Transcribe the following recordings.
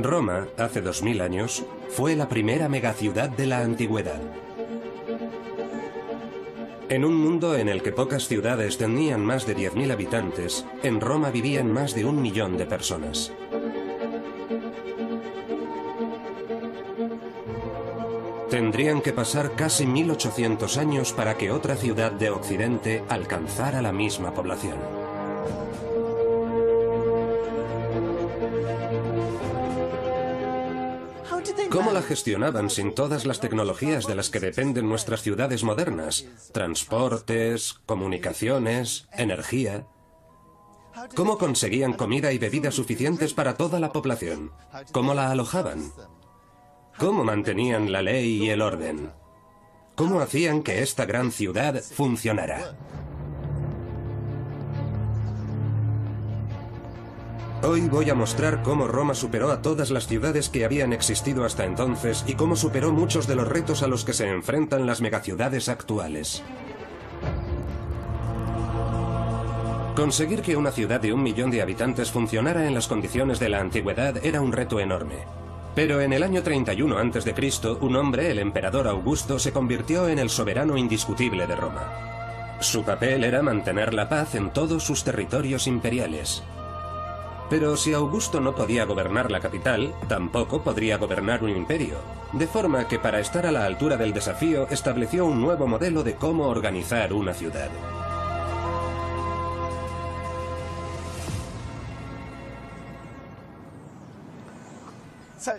Roma, hace 2000 años, fue la primera megaciudad de la antigüedad. En un mundo en el que pocas ciudades tenían más de 10.000 habitantes, en Roma vivían más de 1 millón de personas. Tendrían que pasar casi 1800 años para que otra ciudad de Occidente alcanzara la misma población. ¿Cómo la gestionaban sin todas las tecnologías de las que dependen nuestras ciudades modernas? Transportes, comunicaciones, energía. ¿Cómo conseguían comida y bebidas suficientes para toda la población? ¿Cómo la alojaban? ¿Cómo mantenían la ley y el orden? ¿Cómo hacían que esta gran ciudad funcionara? Hoy voy a mostrar cómo Roma superó a todas las ciudades que habían existido hasta entonces y cómo superó muchos de los retos a los que se enfrentan las megaciudades actuales. Conseguir que una ciudad de 1 millón de habitantes funcionara en las condiciones de la antigüedad era un reto enorme. Pero en el año 31 a.C., un hombre, el emperador Augusto, se convirtió en el soberano indiscutible de Roma. Su papel era mantener la paz en todos sus territorios imperiales. Pero si Augusto no podía gobernar la capital, tampoco podría gobernar un imperio. De forma que para estar a la altura del desafío, estableció un nuevo modelo de cómo organizar una ciudad.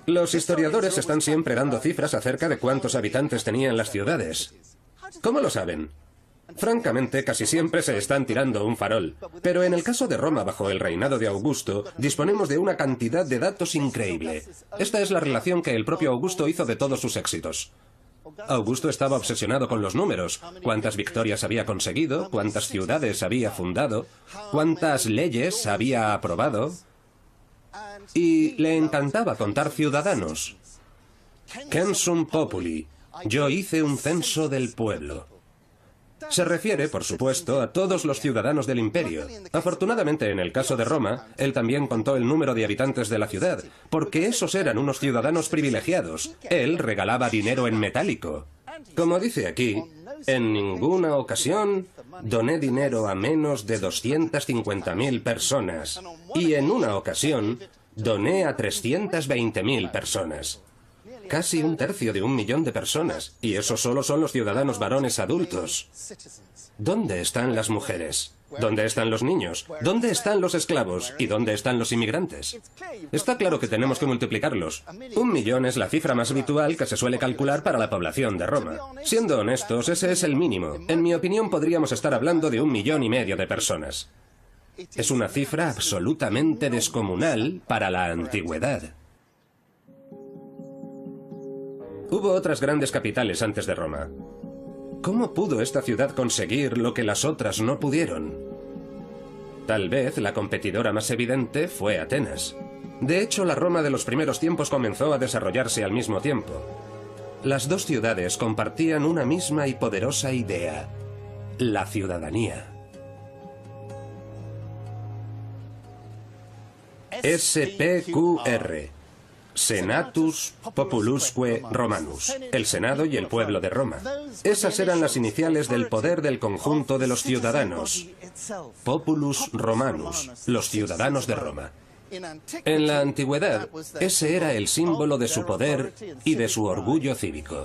Los historiadores están siempre dando cifras acerca de cuántos habitantes tenían las ciudades. ¿Cómo lo saben? Francamente, casi siempre se están tirando un farol. Pero en el caso de Roma bajo el reinado de Augusto, disponemos de una cantidad de datos increíble. Esta es la relación que el propio Augusto hizo de todos sus éxitos. Augusto estaba obsesionado con los números. Cuántas victorias había conseguido, cuántas ciudades había fundado, cuántas leyes había aprobado. Y le encantaba contar ciudadanos. Censum populi. Yo hice un censo del pueblo. Se refiere, por supuesto, a todos los ciudadanos del imperio. Afortunadamente, en el caso de Roma, él también contó el número de habitantes de la ciudad, porque esos eran unos ciudadanos privilegiados. Él regalaba dinero en metálico. Como dice aquí, en ninguna ocasión doné dinero a menos de 250.000 personas. Y en una ocasión doné a 320.000 personas. Casi 1/3 de 1 millón de personas. Y esos solo son los ciudadanos varones adultos. ¿Dónde están las mujeres? ¿Dónde están los niños? ¿Dónde están los esclavos? ¿Y dónde están los inmigrantes? Está claro que tenemos que multiplicarlos. 1 millón es la cifra más habitual que se suele calcular para la población de Roma. Siendo honestos, ese es el mínimo. En mi opinión, podríamos estar hablando de 1,5 millones de personas. Es una cifra absolutamente descomunal para la antigüedad. Hubo otras grandes capitales antes de Roma. ¿Cómo pudo esta ciudad conseguir lo que las otras no pudieron? Tal vez la competidora más evidente fue Atenas. De hecho, la Roma de los primeros tiempos comenzó a desarrollarse al mismo tiempo. Las dos ciudades compartían una misma y poderosa idea: la ciudadanía. SPQR. Senatus Populusque Romanus, el Senado y el pueblo de Roma. Esas eran las iniciales del poder del conjunto de los ciudadanos. Populus Romanus, los ciudadanos de Roma. En la antigüedad, ese era el símbolo de su poder y de su orgullo cívico.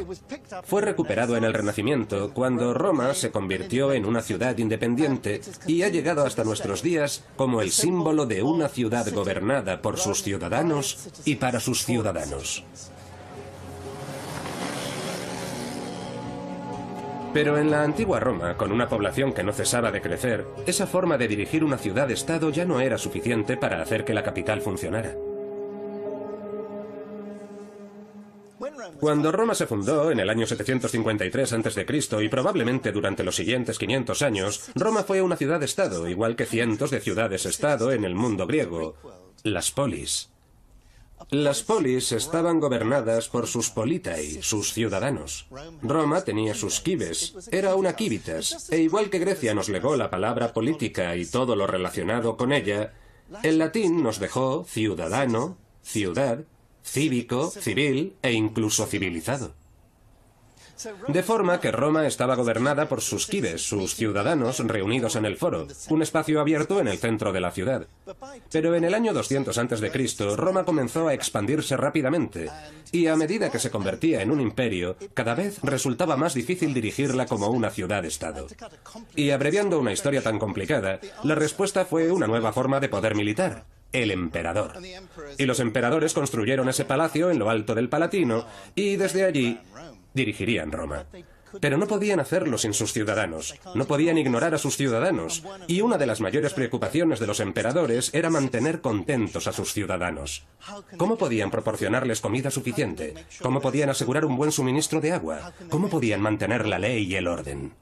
Fue recuperado en el Renacimiento, cuando Roma se convirtió en una ciudad independiente y ha llegado hasta nuestros días como el símbolo de una ciudad gobernada por sus ciudadanos y para sus ciudadanos. Pero en la antigua Roma, con una población que no cesaba de crecer, esa forma de dirigir una ciudad-estado ya no era suficiente para hacer que la capital funcionara. Cuando Roma se fundó en el año 753 a.C. y probablemente durante los siguientes 500 años, Roma fue una ciudad-estado, igual que cientos de ciudades-estado en el mundo griego, las polis. Las polis estaban gobernadas por sus politai, sus ciudadanos. Roma tenía sus quibes, era una quivitas, e igual que Grecia nos legó la palabra política y todo lo relacionado con ella, el latín nos dejó ciudadano, ciudad cívico, civil e incluso civilizado. De forma que Roma estaba gobernada por sus quibes, sus ciudadanos reunidos en el foro, un espacio abierto en el centro de la ciudad. Pero en el año 200 a.C., Roma comenzó a expandirse rápidamente, y a medida que se convertía en un imperio, cada vez resultaba más difícil dirigirla como una ciudad-estado. Y abreviando una historia tan complicada, la respuesta fue una nueva forma de poder militar: el emperador. Y los emperadores construyeron ese palacio en lo alto del Palatino, y desde allí dirigirían Roma. Pero no podían hacerlo sin sus ciudadanos, no podían ignorar a sus ciudadanos, y una de las mayores preocupaciones de los emperadores era mantener contentos a sus ciudadanos. ¿Cómo podían proporcionarles comida suficiente? ¿Cómo podían asegurar un buen suministro de agua? ¿Cómo podían mantener la ley y el orden?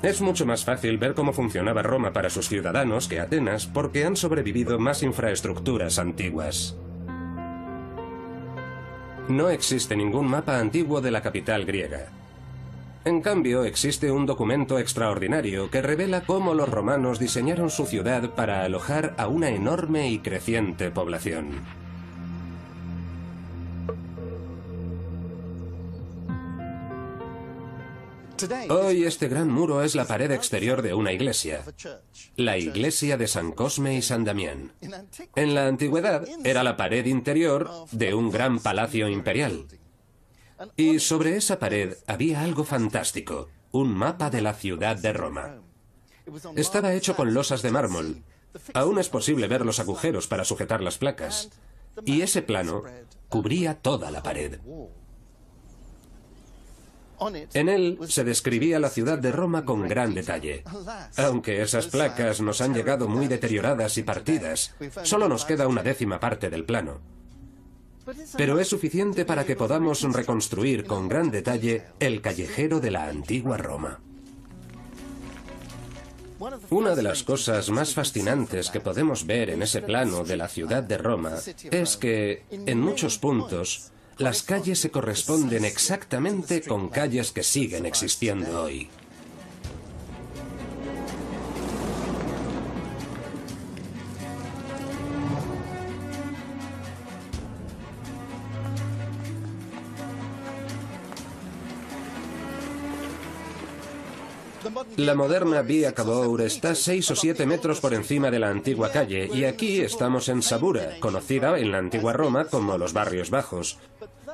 Es mucho más fácil ver cómo funcionaba Roma para sus ciudadanos que Atenas, porque han sobrevivido más infraestructuras antiguas. No existe ningún mapa antiguo de la capital griega. En cambio, existe un documento extraordinario que revela cómo los romanos diseñaron su ciudad para alojar a una enorme y creciente población. Hoy este gran muro es la pared exterior de una iglesia, la iglesia de San Cosme y San Damián. En la antigüedad era la pared interior de un gran palacio imperial. Y sobre esa pared había algo fantástico, un mapa de la ciudad de Roma. Estaba hecho con losas de mármol. Aún es posible ver los agujeros para sujetar las placas. Y ese plano cubría toda la pared. En él se describía la ciudad de Roma con gran detalle. Aunque esas placas nos han llegado muy deterioradas y partidas, solo nos queda una décima parte del plano. Pero es suficiente para que podamos reconstruir con gran detalle el callejero de la antigua Roma. Una de las cosas más fascinantes que podemos ver en ese plano de la ciudad de Roma es que, en muchos puntos, las calles se corresponden exactamente con calles que siguen existiendo hoy. La moderna Via Cavour está 6 o 7 metros por encima de la antigua calle, y aquí estamos en Sabura, conocida en la antigua Roma como los barrios bajos.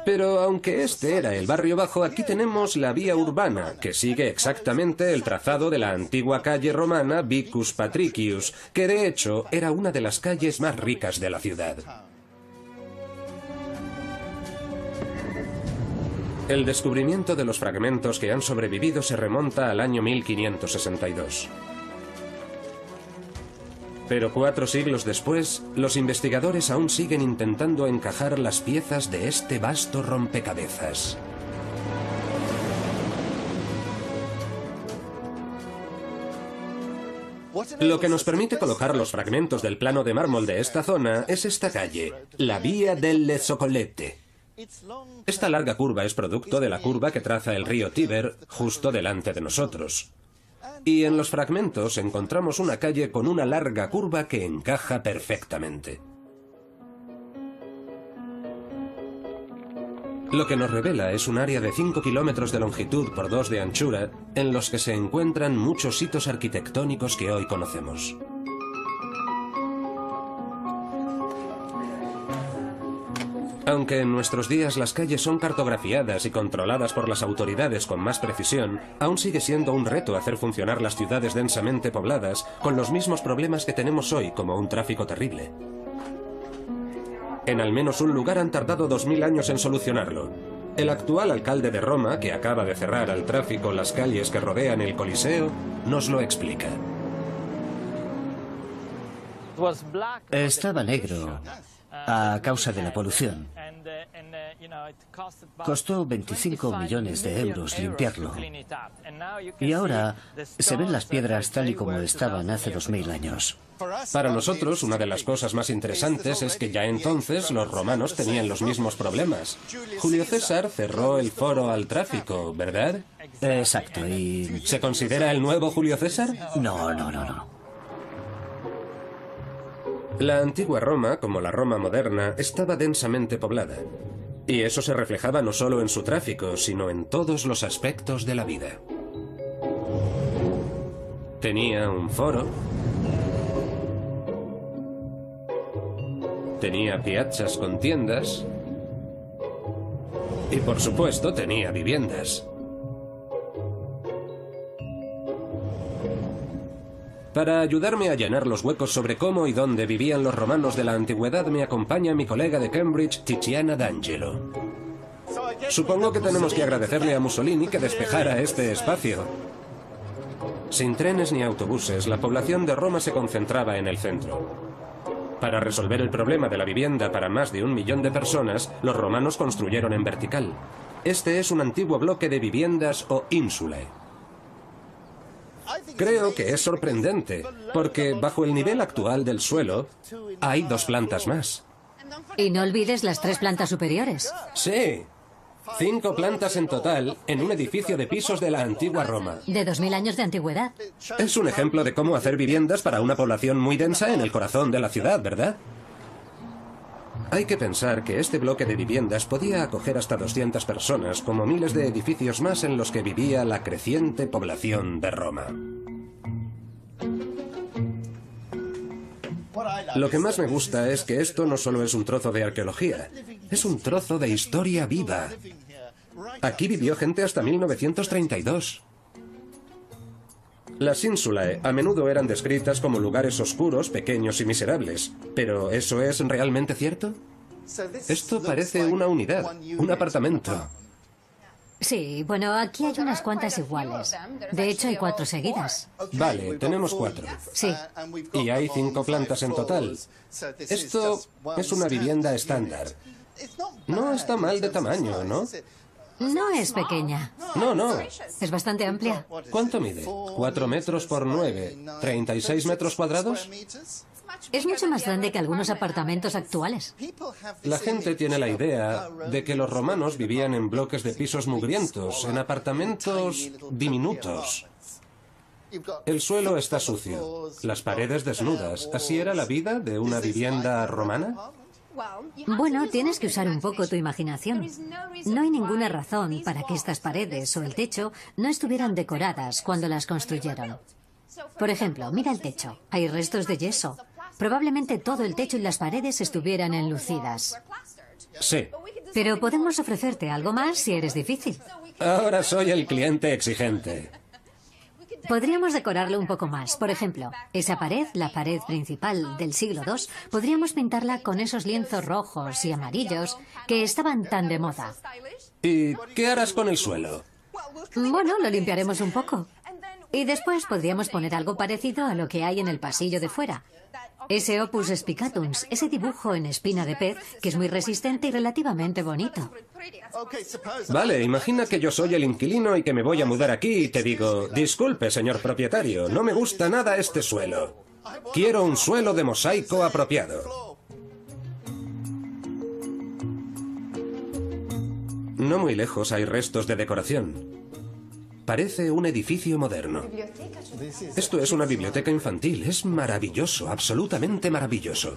Pero aunque este era el barrio bajo, aquí tenemos la vía urbana, que sigue exactamente el trazado de la antigua calle romana Vicus Patricius, que de hecho era una de las calles más ricas de la ciudad. El descubrimiento de los fragmentos que han sobrevivido se remonta al año 1562. Pero 4 siglos después, los investigadores aún siguen intentando encajar las piezas de este vasto rompecabezas. Lo que nos permite colocar los fragmentos del plano de mármol de esta zona es esta calle, la Via delle Zoccolette. Esta larga curva es producto de la curva que traza el río Tíber justo delante de nosotros. Y en los fragmentos encontramos una calle con una larga curva que encaja perfectamente. Lo que nos revela es un área de 5 kilómetros de longitud por 2 de anchura, en los que se encuentran muchos hitos arquitectónicos que hoy conocemos. Aunque en nuestros días las calles son cartografiadas y controladas por las autoridades con más precisión, aún sigue siendo un reto hacer funcionar las ciudades densamente pobladas con los mismos problemas que tenemos hoy, como un tráfico terrible. En al menos un lugar han tardado 2000 años en solucionarlo. El actual alcalde de Roma, que acaba de cerrar al tráfico las calles que rodean el Coliseo, nos lo explica. Estaba negro a causa de la polución. Costó 25 millones de euros limpiarlo. Y ahora se ven las piedras tal y como estaban hace 2000 años. Para nosotros, una de las cosas más interesantes es que ya entonces los romanos tenían los mismos problemas. Julio César cerró el foro al tráfico, ¿verdad? Exacto, y... ¿Se considera el nuevo Julio César? No. La antigua Roma, como la Roma moderna, estaba densamente poblada. Y eso se reflejaba no solo en su tráfico, sino en todos los aspectos de la vida. Tenía un foro. Tenía piazzas con tiendas. Y por supuesto tenía viviendas. Para ayudarme a llenar los huecos sobre cómo y dónde vivían los romanos de la antigüedad me acompaña mi colega de Cambridge, Tiziana D'Angelo. Supongo que tenemos que agradecerle a Mussolini que despejara este espacio. Sin trenes ni autobuses, la población de Roma se concentraba en el centro. Para resolver el problema de la vivienda para más de 1 millón de personas, los romanos construyeron en vertical. Este es un antiguo bloque de viviendas o insulae. Creo que es sorprendente, porque bajo el nivel actual del suelo hay 2 plantas más. Y no olvides las 3 plantas superiores. Sí, 5 plantas en total en un edificio de pisos de la antigua Roma. De 2000 años de antigüedad. Es un ejemplo de cómo hacer viviendas para una población muy densa en el corazón de la ciudad, ¿verdad? Hay que pensar que este bloque de viviendas podía acoger hasta 200 personas, como miles de edificios más en los que vivía la creciente población de Roma. Lo que más me gusta es que esto no solo es un trozo de arqueología, es un trozo de historia viva. Aquí vivió gente hasta 1932. Las insulae a menudo eran descritas como lugares oscuros, pequeños y miserables. ¿Pero eso es realmente cierto? Esto parece una unidad, un apartamento. Sí, bueno, aquí hay unas cuantas iguales. De hecho, hay 4 seguidas. Vale, tenemos 4. Sí. Y hay 5 plantas en total. Esto es una vivienda estándar. No está mal de tamaño, ¿no? No es pequeña. No. Es bastante amplia. ¿Cuánto mide? 4 metros por 9. ¿36 metros cuadrados? Es mucho más grande que algunos apartamentos actuales. La gente tiene la idea de que los romanos vivían en bloques de pisos mugrientos, en apartamentos diminutos. El suelo está sucio, las paredes desnudas. ¿Así era la vida de una vivienda romana? Bueno, tienes que usar un poco tu imaginación. No hay ninguna razón para que estas paredes o el techo no estuvieran decoradas cuando las construyeron. Por ejemplo, mira el techo. Hay restos de yeso. Probablemente todo el techo y las paredes estuvieran enlucidas. Sí. Pero podemos ofrecerte algo más si eres difícil. Ahora soy el cliente exigente. Podríamos decorarlo un poco más. Por ejemplo, esa pared, la pared principal del siglo II, podríamos pintarla con esos lienzos rojos y amarillos que estaban tan de moda. ¿Y qué harás con el suelo? Bueno, lo limpiaremos un poco. Y después podríamos poner algo parecido a lo que hay en el pasillo de fuera. Ese opus spicatums, ese dibujo en espina de pez, que es muy resistente y relativamente bonito. Vale, imagina que yo soy el inquilino y que me voy a mudar aquí y te digo, disculpe, señor propietario, no me gusta nada este suelo. Quiero un suelo de mosaico apropiado. No muy lejos hay restos de decoración. Parece un edificio moderno. Esto es una biblioteca infantil. Es maravilloso, absolutamente maravilloso.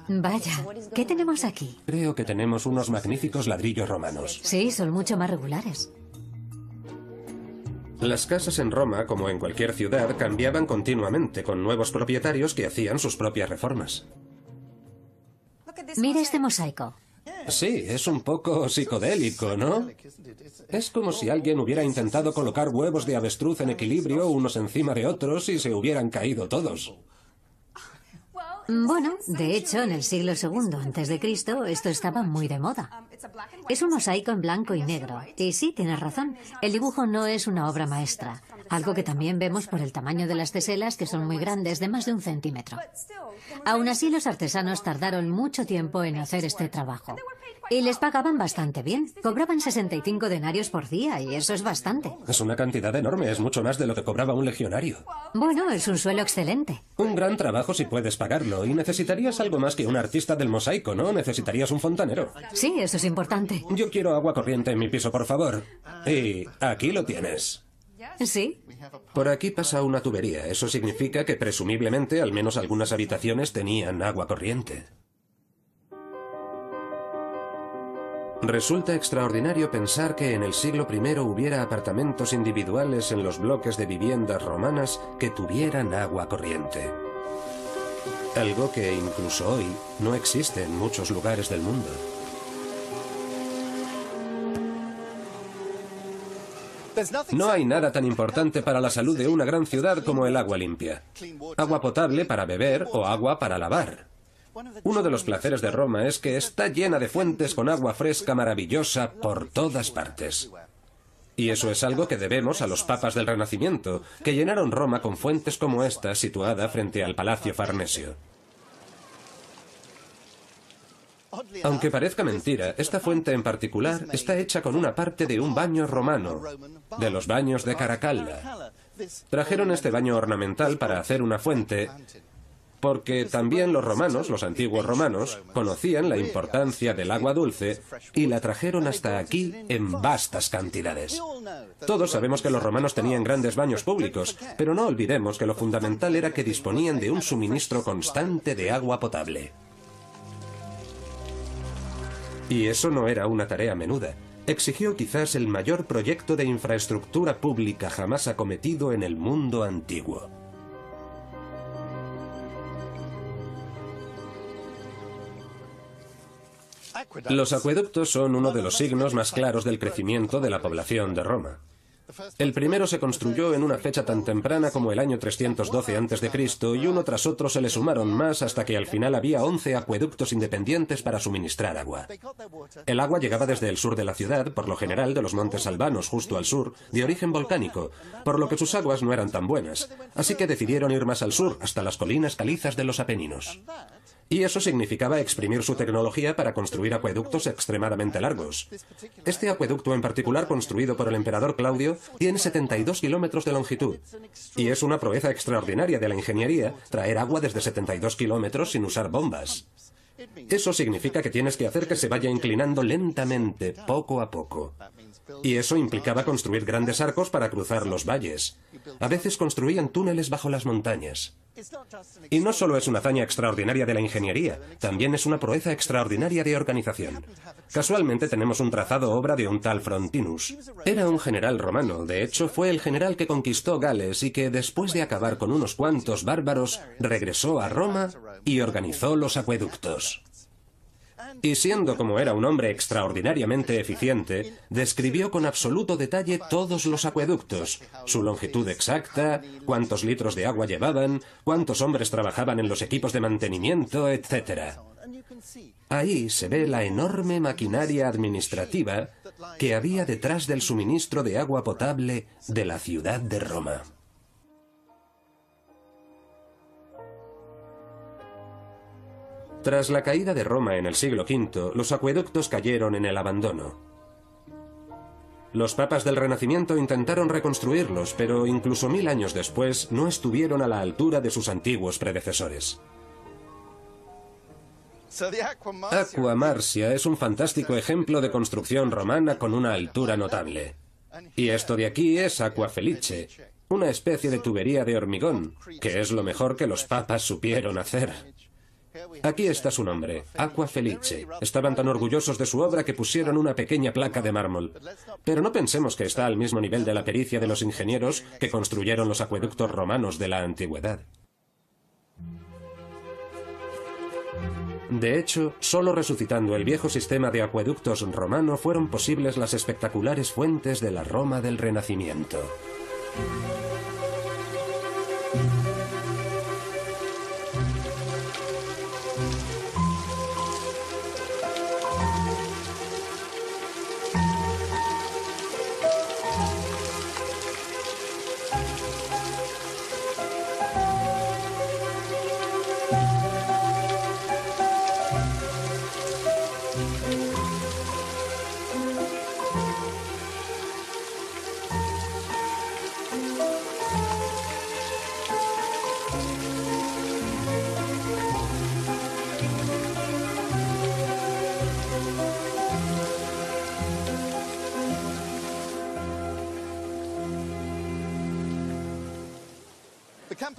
Vaya, ¿qué tenemos aquí? Creo que tenemos unos magníficos ladrillos romanos. Sí, son mucho más regulares. Las casas en Roma, como en cualquier ciudad, cambiaban continuamente, con nuevos propietarios que hacían sus propias reformas. Mira este mosaico. Sí, es un poco psicodélico, ¿no? Es como si alguien hubiera intentado colocar huevos de avestruz en equilibrio unos encima de otros y se hubieran caído todos. Bueno, de hecho, en el siglo II a.C. esto estaba muy de moda. Es un mosaico en blanco y negro. Y sí, tienes razón, el dibujo no es una obra maestra. Algo que también vemos por el tamaño de las teselas, que son muy grandes, de más de 1 centímetro. Aún así, los artesanos tardaron mucho tiempo en hacer este trabajo. Y les pagaban bastante bien. Cobraban 65 denarios por día, y eso es bastante. Es una cantidad enorme, es mucho más de lo que cobraba un legionario. Bueno, es un suelo excelente. Un gran trabajo si puedes pagarlo. Y necesitarías algo más que un artista del mosaico, ¿no? Necesitarías un fontanero. Sí, eso es importante. Yo quiero agua corriente en mi piso, por favor. Y aquí lo tienes. Sí. Por aquí pasa una tubería. Eso significa que presumiblemente al menos algunas habitaciones tenían agua corriente. Resulta extraordinario pensar que en el siglo I hubiera apartamentos individuales en los bloques de viviendas romanas que tuvieran agua corriente. Algo que incluso hoy no existe en muchos lugares del mundo. No hay nada tan importante para la salud de una gran ciudad como el agua limpia. Agua potable para beber o agua para lavar. Uno de los placeres de Roma es que está llena de fuentes con agua fresca maravillosa por todas partes. Y eso es algo que debemos a los papas del Renacimiento, que llenaron Roma con fuentes como esta situada frente al Palacio Farnesio. Aunque parezca mentira, esta fuente en particular está hecha con una parte de un baño romano, de los baños de Caracalla. Trajeron este baño ornamental para hacer una fuente, porque también los romanos, los antiguos romanos, conocían la importancia del agua dulce y la trajeron hasta aquí en vastas cantidades. Todos sabemos que los romanos tenían grandes baños públicos, pero no olvidemos que lo fundamental era que disponían de un suministro constante de agua potable. Y eso no era una tarea menuda. Exigió quizás el mayor proyecto de infraestructura pública jamás acometido en el mundo antiguo. Los acueductos son uno de los signos más claros del crecimiento de la población de Roma. El primero se construyó en una fecha tan temprana como el año 312 a.C. y uno tras otro se le sumaron más hasta que al final había 11 acueductos independientes para suministrar agua. El agua llegaba desde el sur de la ciudad, por lo general de los montes albanos justo al sur, de origen volcánico, por lo que sus aguas no eran tan buenas, así que decidieron ir más al sur, hasta las colinas calizas de los Apeninos. Y eso significaba exprimir su tecnología para construir acueductos extremadamente largos. Este acueducto en particular, construido por el emperador Claudio, tiene 72 kilómetros de longitud. Y es una proeza extraordinaria de la ingeniería traer agua desde 72 kilómetros sin usar bombas. Eso significa que tienes que hacer que se vaya inclinando lentamente, poco a poco. Y eso implicaba construir grandes arcos para cruzar los valles. A veces construían túneles bajo las montañas. Y no solo es una hazaña extraordinaria de la ingeniería, también es una proeza extraordinaria de organización. Casualmente tenemos un trazado obra de un tal Frontinus. Era un general romano, de hecho fue el general que conquistó Gales y que después de acabar con unos cuantos bárbaros, regresó a Roma y organizó los acueductos. Y siendo como era un hombre extraordinariamente eficiente, describió con absoluto detalle todos los acueductos, su longitud exacta, cuántos litros de agua llevaban, cuántos hombres trabajaban en los equipos de mantenimiento, etc. Ahí se ve la enorme maquinaria administrativa que había detrás del suministro de agua potable de la ciudad de Roma. Tras la caída de Roma en el siglo V, los acueductos cayeron en el abandono. Los papas del Renacimiento intentaron reconstruirlos, pero incluso 1000 años después no estuvieron a la altura de sus antiguos predecesores. Aqua Marcia es un fantástico ejemplo de construcción romana con una altura notable. Y esto de aquí es Aqua Felice, una especie de tubería de hormigón, que es lo mejor que los papas supieron hacer. Aquí está su nombre, Aqua Felice. Estaban tan orgullosos de su obra que pusieron una pequeña placa de mármol. Pero no pensemos que está al mismo nivel de la pericia de los ingenieros que construyeron los acueductos romanos de la antigüedad. De hecho, solo resucitando el viejo sistema de acueductos romano fueron posibles las espectaculares fuentes de la Roma del Renacimiento.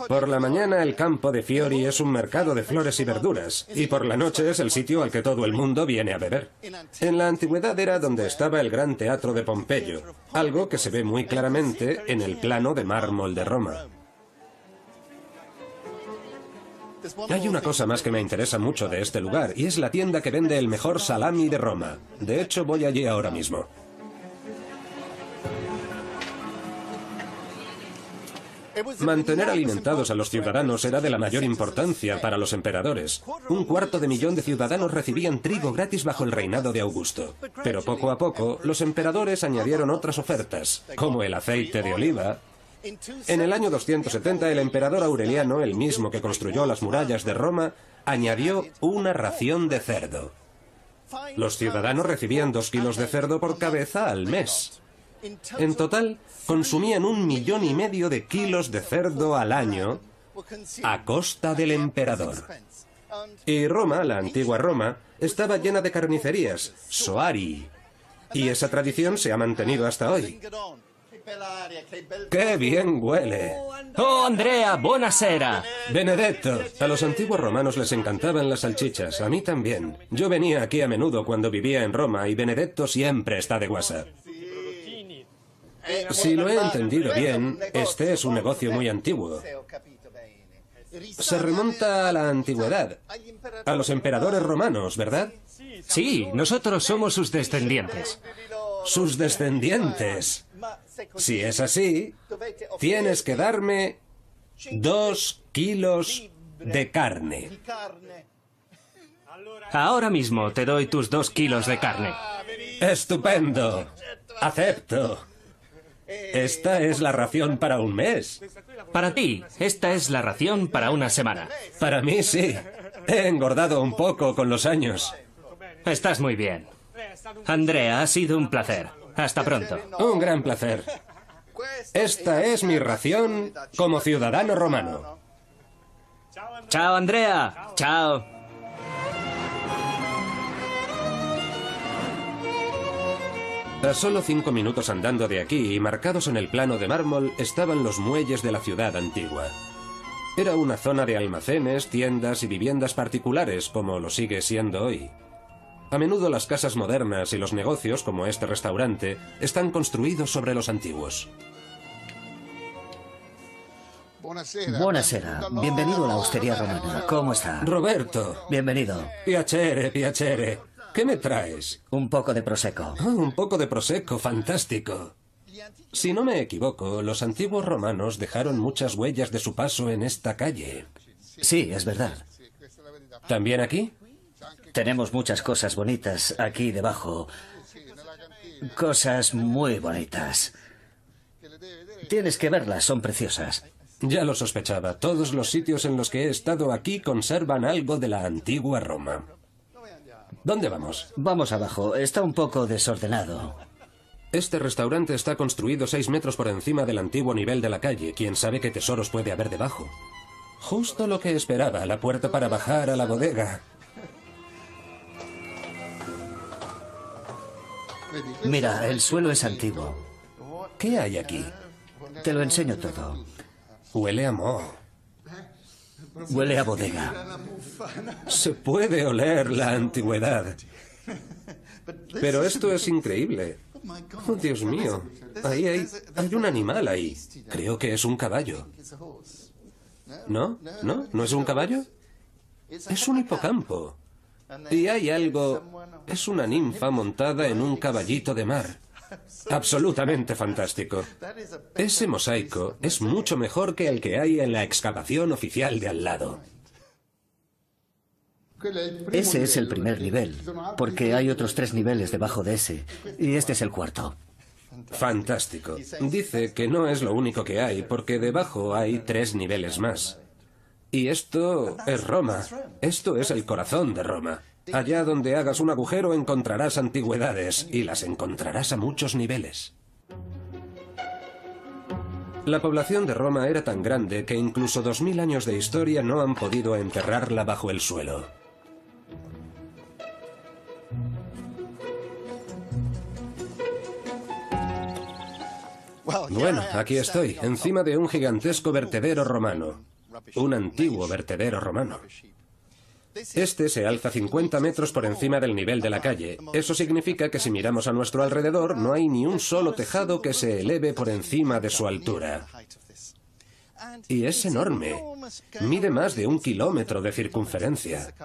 Por la mañana el campo de Fiori es un mercado de flores y verduras, y por la noche es el sitio al que todo el mundo viene a beber. En la antigüedad era donde estaba el gran teatro de Pompeyo, algo que se ve muy claramente en el plano de mármol de Roma. Hay una cosa más que me interesa mucho de este lugar, y es la tienda que vende el mejor salami de Roma. De hecho, voy allí ahora mismo. Mantener alimentados a los ciudadanos era de la mayor importancia para los emperadores. 250.000 de ciudadanos recibían trigo gratis bajo el reinado de Augusto. Pero poco a poco, los emperadores añadieron otras ofertas, como el aceite de oliva. En el año 270, el emperador Aureliano, el mismo que construyó las murallas de Roma, añadió una ración de cerdo. Los ciudadanos recibían 2 kilos de cerdo por cabeza al mes. En total, consumían 1,5 millones de kilos de cerdo al año a costa del emperador. Y Roma, la antigua Roma, estaba llena de carnicerías, soari. Y esa tradición se ha mantenido hasta hoy. ¡Qué bien huele! ¡Oh, Andrea, buonasera! Benedetto, a los antiguos romanos les encantaban las salchichas, a mí también. Yo venía aquí a menudo cuando vivía en Roma y Benedetto siempre está de guasa. Si lo he entendido bien, este es un negocio muy antiguo. Se remonta a la antigüedad, a los emperadores romanos, ¿verdad? Sí, nosotros somos sus descendientes. Sus descendientes. Si es así, tienes que darme 2 kilos de carne. Ahora mismo te doy tus 2 kilos de carne. ¡Estupendo! Acepto. Esta es la ración para un mes. Para ti, esta es la ración para una semana. Para mí sí. He engordado un poco con los años. Estás muy bien. Andrea, ha sido un placer. Hasta pronto. Un gran placer. Esta es mi ración como ciudadano romano. Chao, Andrea. Chao. A solo 5 minutos andando de aquí y marcados en el plano de mármol estaban los muelles de la ciudad antigua. Era una zona de almacenes, tiendas y viviendas particulares, como lo sigue siendo hoy. A menudo las casas modernas y los negocios, como este restaurante, están construidos sobre los antiguos. Buonasera. Bienvenido a la hostería romana. ¿Cómo está? Roberto. Bienvenido. Piacere, piacere. ¿Qué me traes? Un poco de prosecco. Oh, un poco de prosecco, fantástico. Si no me equivoco, los antiguos romanos dejaron muchas huellas de su paso en esta calle. Sí, es verdad. ¿También aquí? Tenemos muchas cosas bonitas aquí debajo. Cosas muy bonitas. Tienes que verlas, son preciosas. Ya lo sospechaba. Todos los sitios en los que he estado aquí conservan algo de la antigua Roma. ¿Dónde vamos? Vamos abajo. Está un poco desordenado. Este restaurante está construido 6 metros por encima del antiguo nivel de la calle. ¿Quién sabe qué tesoros puede haber debajo? Justo lo que esperaba, la puerta para bajar a la bodega. Mira, el suelo es antiguo. ¿Qué hay aquí? Te lo enseño todo. Huele a moho. Huele a bodega. Se puede oler la antigüedad. Pero esto es increíble. Oh, Dios mío. Ahí hay un animal ahí. Creo que es un caballo. ¿No? ¿No? ¿No es un caballo? Es un hipocampo. Y hay algo... Es una ninfa montada en un caballito de mar. Absolutamente fantástico. Ese mosaico es mucho mejor que el que hay en la excavación oficial de al lado. Ese es el primer nivel, porque hay otros 3 niveles debajo de ese, y este es el cuarto. Fantástico. Dice que no es lo único que hay, porque debajo hay 3 niveles más. Y esto es Roma. Esto es el corazón de Roma. Allá donde hagas un agujero encontrarás antigüedades, y las encontrarás a muchos niveles. La población de Roma era tan grande que incluso 2000 años de historia no han podido enterrarla bajo el suelo. Bueno, aquí estoy, encima de un gigantesco vertedero romano. Un antiguo vertedero romano. Este se alza 50 metros por encima del nivel de la calle. Eso significa que si miramos a nuestro alrededor, no hay ni un solo tejado que se eleve por encima de su altura. Y es enorme. Mide más de 1 kilómetro de circunferencia.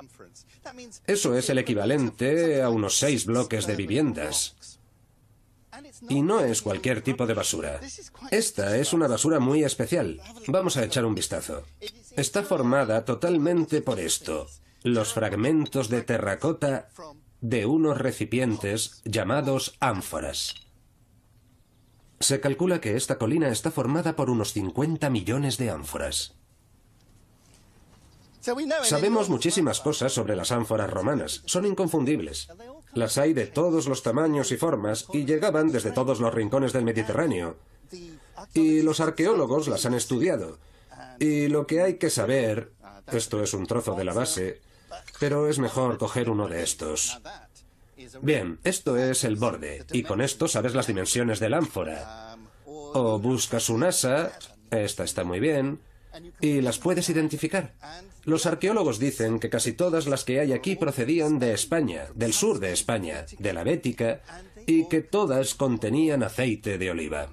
Eso es el equivalente a unos 6 bloques de viviendas. Y no es cualquier tipo de basura. Esta es una basura muy especial. Vamos a echar un vistazo. Está formada totalmente por esto: los fragmentos de terracota de unos recipientes llamados ánforas. Se calcula que esta colina está formada por unos 50 millones de ánforas. Sabemos muchísimas cosas sobre las ánforas romanas. Son inconfundibles. Las hay de todos los tamaños y formas y llegaban desde todos los rincones del Mediterráneo. Y los arqueólogos las han estudiado. Y lo que hay que saber... Esto es un trozo de la base, pero es mejor coger uno de estos. Bien, esto es el borde, y con esto sabes las dimensiones del ánfora. O buscas un asa, esta está muy bien, y las puedes identificar. Los arqueólogos dicen que casi todas las que hay aquí procedían de España, del sur de España, de la Bética, y que todas contenían aceite de oliva.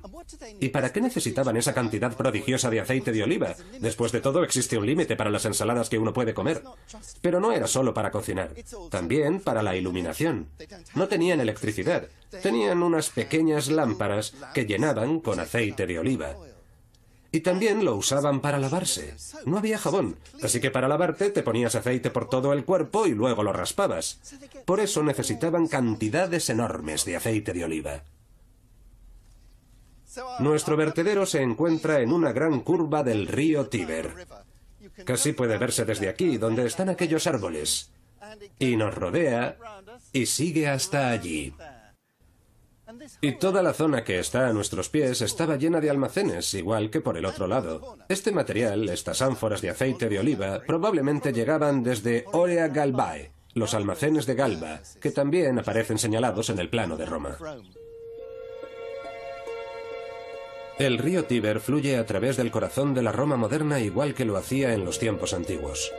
¿Y para qué necesitaban esa cantidad prodigiosa de aceite de oliva? Después de todo, existe un límite para las ensaladas que uno puede comer. Pero no era solo para cocinar, también para la iluminación. No tenían electricidad, tenían unas pequeñas lámparas que llenaban con aceite de oliva. Y también lo usaban para lavarse. No había jabón, así que para lavarte te ponías aceite por todo el cuerpo y luego lo raspabas. Por eso necesitaban cantidades enormes de aceite de oliva. Nuestro vertedero se encuentra en una gran curva del río Tíber. Casi puede verse desde aquí, donde están aquellos árboles. Y nos rodea y sigue hasta allí. Y toda la zona que está a nuestros pies estaba llena de almacenes, igual que por el otro lado. Este material, estas ánforas de aceite de oliva, probablemente llegaban desde Orea Galbae, los almacenes de Galba, que también aparecen señalados en el plano de Roma. El río Tíber fluye a través del corazón de la Roma moderna igual que lo hacía en los tiempos antiguos.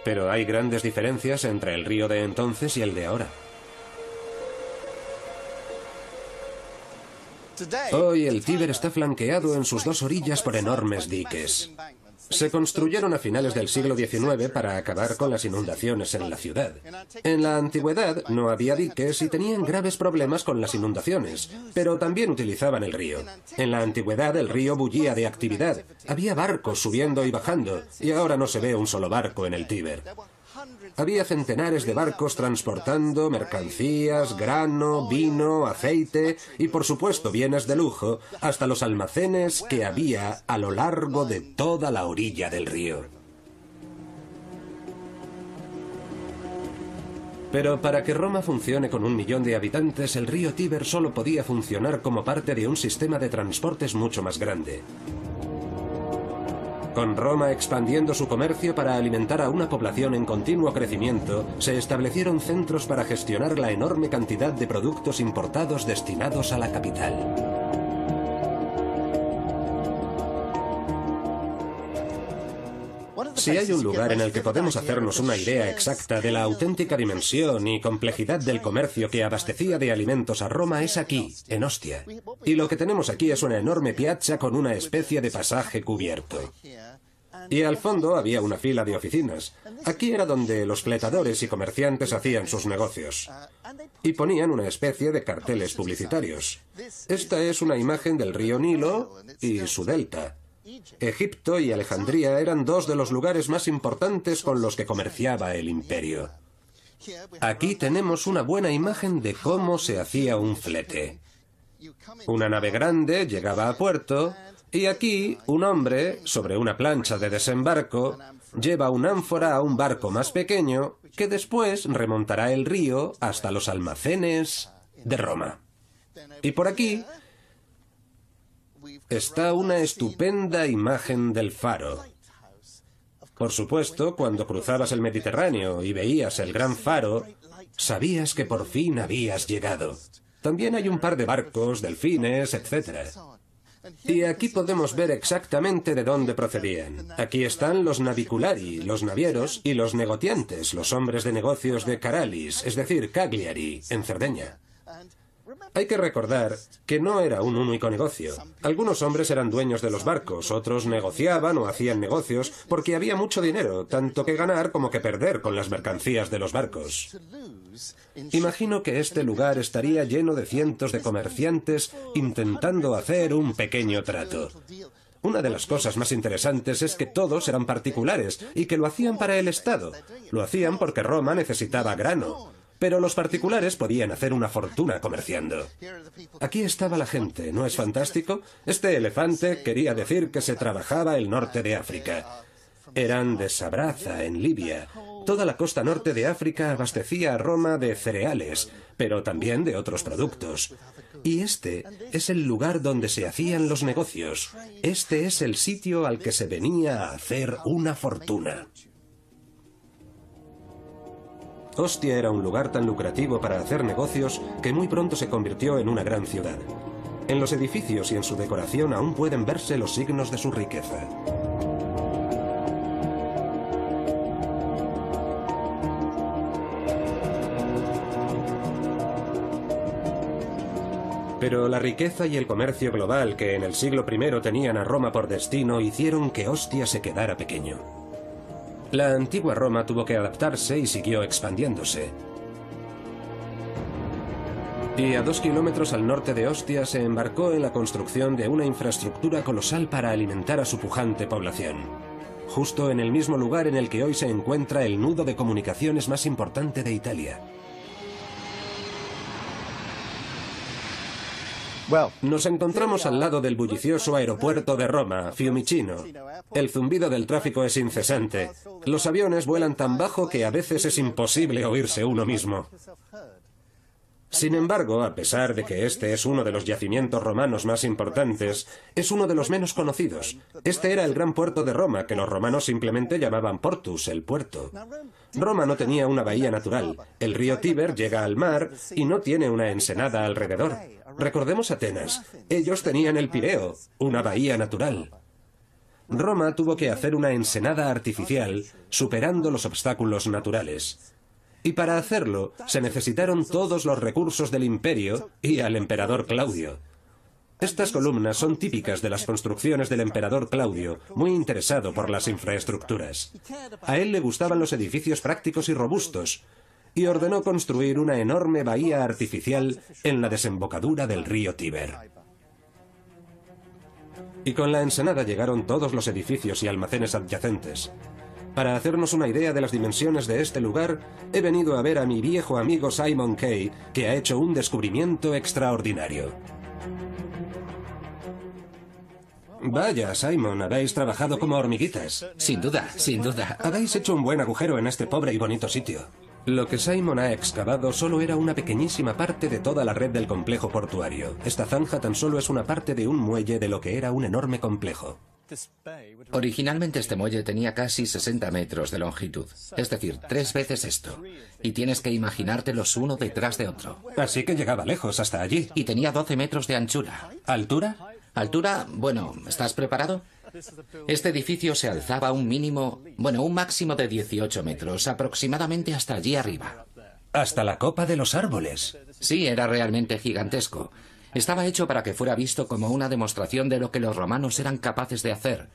Pero hay grandes diferencias entre el río de entonces y el de ahora. Hoy el Tíber está flanqueado en sus dos orillas por enormes diques. Se construyeron a finales del siglo XIX para acabar con las inundaciones en la ciudad. En la antigüedad no había diques y tenían graves problemas con las inundaciones, pero también utilizaban el río. En la antigüedad el río bullía de actividad. Había barcos subiendo y bajando, y ahora no se ve un solo barco en el Tíber. Había centenares de barcos transportando mercancías, grano, vino, aceite y, por supuesto, bienes de lujo, hasta los almacenes que había a lo largo de toda la orilla del río. Pero para que Roma funcione con 1 millón de habitantes, el río Tíber solo podía funcionar como parte de un sistema de transportes mucho más grande. Con Roma expandiendo su comercio para alimentar a una población en continuo crecimiento, se establecieron centros para gestionar la enorme cantidad de productos importados destinados a la capital. Si hay un lugar en el que podemos hacernos una idea exacta de la auténtica dimensión y complejidad del comercio que abastecía de alimentos a Roma, es aquí, en Ostia. Y lo que tenemos aquí es una enorme piazza con una especie de pasaje cubierto. Y al fondo había una fila de oficinas. Aquí era donde los fletadores y comerciantes hacían sus negocios. Y ponían una especie de carteles publicitarios. Esta es una imagen del río Nilo y su delta. Egipto y Alejandría eran dos de los lugares más importantes con los que comerciaba el imperio. Aquí tenemos una buena imagen de cómo se hacía un flete. Una nave grande llegaba a puerto y aquí un hombre, sobre una plancha de desembarco, lleva una ánfora a un barco más pequeño que después remontará el río hasta los almacenes de Roma. Y por aquí está una estupenda imagen del faro. Por supuesto, cuando cruzabas el Mediterráneo y veías el gran faro, sabías que por fin habías llegado. También hay un par de barcos, delfines, etc. Y aquí podemos ver exactamente de dónde procedían. Aquí están los naviculari, los navieros, y los negotiantes, los hombres de negocios de Caralis, es decir, Cagliari, en Cerdeña. Hay que recordar que no era un único negocio. Algunos hombres eran dueños de los barcos, otros negociaban o hacían negocios porque había mucho dinero, tanto que ganar como que perder con las mercancías de los barcos. Imagino que este lugar estaría lleno de cientos de comerciantes intentando hacer un pequeño trato. Una de las cosas más interesantes es que todos eran particulares y que lo hacían para el Estado. Lo hacían porque Roma necesitaba grano. Pero los particulares podían hacer una fortuna comerciando. Aquí estaba la gente, ¿no es fantástico? Este elefante quería decir que se trabajaba el norte de África. Eran de Sabraza, en Libia. Toda la costa norte de África abastecía a Roma de cereales, pero también de otros productos. Y este es el lugar donde se hacían los negocios. Este es el sitio al que se venía a hacer una fortuna. Ostia era un lugar tan lucrativo para hacer negocios que muy pronto se convirtió en una gran ciudad. En los edificios y en su decoración aún pueden verse los signos de su riqueza. Pero la riqueza y el comercio global que en el siglo I tenían a Roma por destino hicieron que Ostia se quedara pequeño. La antigua Roma tuvo que adaptarse y siguió expandiéndose. Y a 2 kilómetros al norte de Ostia se embarcó en la construcción de una infraestructura colosal para alimentar a su pujante población. Justo en el mismo lugar en el que hoy se encuentra el nudo de comunicaciones más importante de Italia. Nos encontramos al lado del bullicioso aeropuerto de Roma, Fiumicino. El zumbido del tráfico es incesante. Los aviones vuelan tan bajo que a veces es imposible oírse uno mismo. Sin embargo, a pesar de que este es uno de los yacimientos romanos más importantes, es uno de los menos conocidos. Este era el gran puerto de Roma, que los romanos simplemente llamaban Portus, el puerto. Roma no tenía una bahía natural. El río Tíber llega al mar y no tiene una ensenada alrededor. Recordemos Atenas. Ellos tenían el Pireo, una bahía natural. Roma tuvo que hacer una ensenada artificial, superando los obstáculos naturales. Y para hacerlo, se necesitaron todos los recursos del imperio y al emperador Claudio. Estas columnas son típicas de las construcciones del emperador Claudio, muy interesado por las infraestructuras. A él le gustaban los edificios prácticos y robustos, y ordenó construir una enorme bahía artificial en la desembocadura del río Tíber. Y con la ensenada llegaron todos los edificios y almacenes adyacentes. Para hacernos una idea de las dimensiones de este lugar, he venido a ver a mi viejo amigo Simon Kay, que ha hecho un descubrimiento extraordinario. Vaya, Simon, habéis trabajado como hormiguitas. Sin duda, sin duda. Habéis hecho un buen agujero en este pobre y bonito sitio. Lo que Simon ha excavado solo era una pequeñísima parte de toda la red del complejo portuario. Esta zanja tan solo es una parte de un muelle de lo que era un enorme complejo. Originalmente este muelle tenía casi 60 metros de longitud, es decir, 3 veces esto. Y tienes que imaginártelos uno detrás de otro. Así que llegaba lejos, hasta allí. Y tenía 12 metros de anchura. ¿Altura? Altura, bueno, ¿estás preparado? Este edificio se alzaba un máximo de 18 metros, aproximadamente hasta allí arriba. Hasta la copa de los árboles. Sí, era realmente gigantesco. Estaba hecho para que fuera visto como una demostración de lo que los romanos eran capaces de hacer,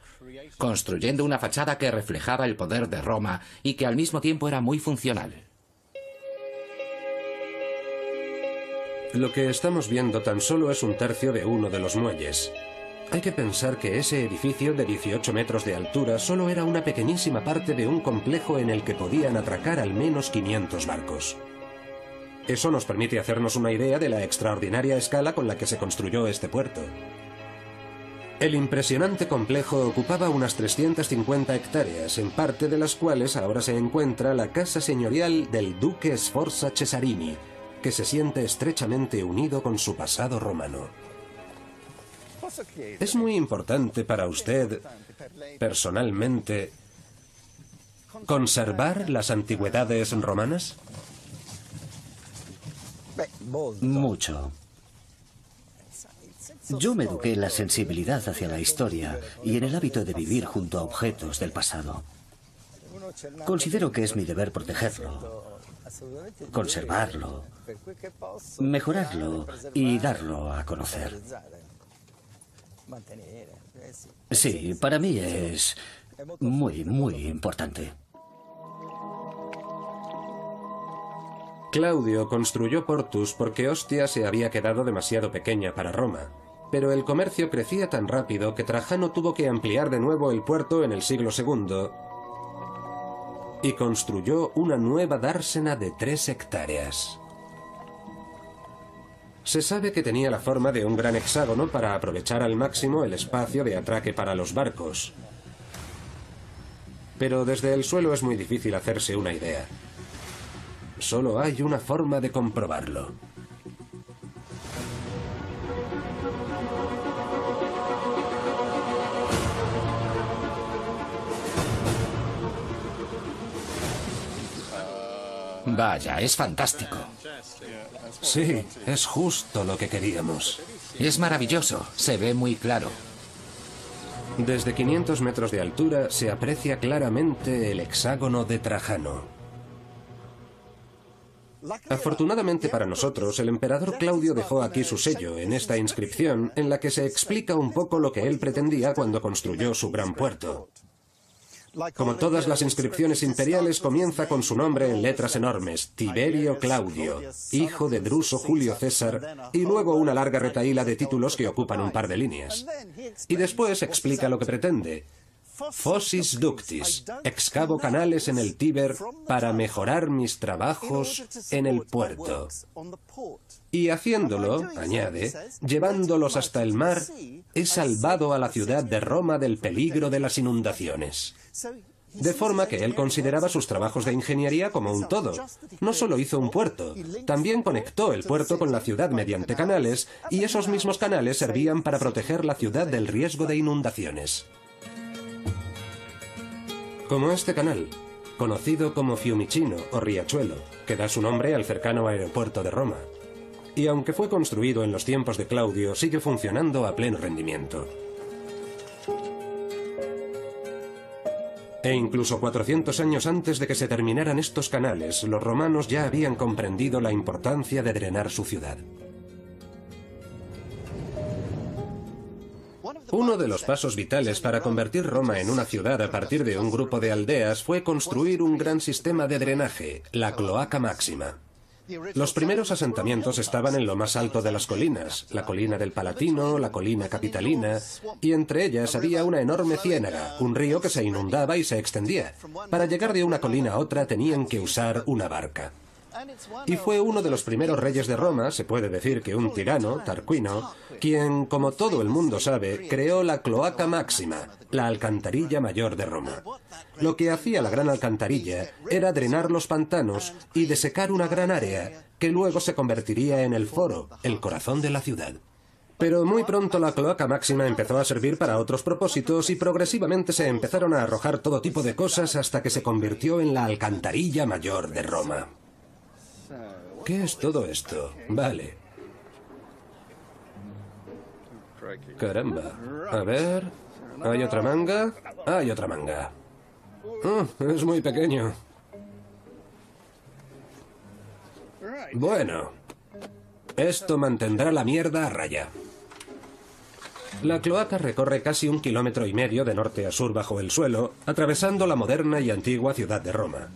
construyendo una fachada que reflejaba el poder de Roma y que al mismo tiempo era muy funcional. Lo que estamos viendo tan solo es un tercio de uno de los muelles. Hay que pensar que ese edificio de 18 metros de altura solo era una pequeñísima parte de un complejo en el que podían atracar al menos 500 barcos. Eso nos permite hacernos una idea de la extraordinaria escala con la que se construyó este puerto. El impresionante complejo ocupaba unas 350 hectáreas, en parte de las cuales ahora se encuentra la casa señorial del duque Sforza Cesarini, que se siente estrechamente unido con su pasado romano. ¿Es muy importante para usted, personalmente, conservar las antigüedades romanas? Mucho. Yo me eduqué en la sensibilidad hacia la historia y en el hábito de vivir junto a objetos del pasado. Considero que es mi deber protegerlo, conservarlo, mejorarlo y darlo a conocer. Sí, para mí es muy, muy importante. Claudio construyó Portus porque Ostia se había quedado demasiado pequeña para Roma, pero el comercio crecía tan rápido que Trajano tuvo que ampliar de nuevo el puerto en el siglo II y construyó una nueva dársena de 3 hectáreas. Se sabe que tenía la forma de un gran hexágono para aprovechar al máximo el espacio de atraque para los barcos. Pero desde el suelo es muy difícil hacerse una idea. Solo hay una forma de comprobarlo. Vaya, es fantástico. Sí, es justo lo que queríamos. Es maravilloso, se ve muy claro. Desde 500 metros de altura se aprecia claramente el hexágono de Trajano. Afortunadamente para nosotros, el emperador Claudio dejó aquí su sello, en esta inscripción, en la que se explica un poco lo que él pretendía cuando construyó su gran puerto. Como todas las inscripciones imperiales, comienza con su nombre en letras enormes, Tiberio Claudio, hijo de Druso Julio César, y luego una larga retahíla de títulos que ocupan un par de líneas. Y después explica lo que pretende. Fossis ductis, excavo canales en el Tíber para mejorar mis trabajos en el puerto. Y haciéndolo, añade, llevándolos hasta el mar, he salvado a la ciudad de Roma del peligro de las inundaciones. De forma que él consideraba sus trabajos de ingeniería como un todo. No solo hizo un puerto, también conectó el puerto con la ciudad mediante canales, y esos mismos canales servían para proteger la ciudad del riesgo de inundaciones. Como este canal, conocido como Fiumicino o Riachuelo, que da su nombre al cercano aeropuerto de Roma. Y aunque fue construido en los tiempos de Claudio, sigue funcionando a pleno rendimiento. E incluso 400 años antes de que se terminaran estos canales, los romanos ya habían comprendido la importancia de drenar su ciudad. Uno de los pasos vitales para convertir Roma en una ciudad a partir de un grupo de aldeas fue construir un gran sistema de drenaje, la cloaca máxima. Los primeros asentamientos estaban en lo más alto de las colinas, la colina del Palatino, la colina capitalina, y entre ellas había una enorme ciénaga, un río que se inundaba y se extendía. Para llegar de una colina a otra tenían que usar una barca. Y fue uno de los primeros reyes de Roma, se puede decir que un tirano, Tarquino, quien, como todo el mundo sabe, creó la cloaca máxima, la alcantarilla mayor de Roma. Lo que hacía la gran alcantarilla era drenar los pantanos y desecar una gran área, que luego se convertiría en el foro, el corazón de la ciudad. Pero muy pronto la cloaca máxima empezó a servir para otros propósitos y progresivamente se empezaron a arrojar todo tipo de cosas hasta que se convirtió en la alcantarilla mayor de Roma. ¿Qué es todo esto? Vale. Caramba. A ver... ¿Hay otra manga? Hay otra manga. Es muy pequeño. Bueno. Esto mantendrá la mierda a raya. La cloaca recorre casi 1,5 kilómetros de norte a sur bajo el suelo, atravesando la moderna y antigua ciudad de Roma.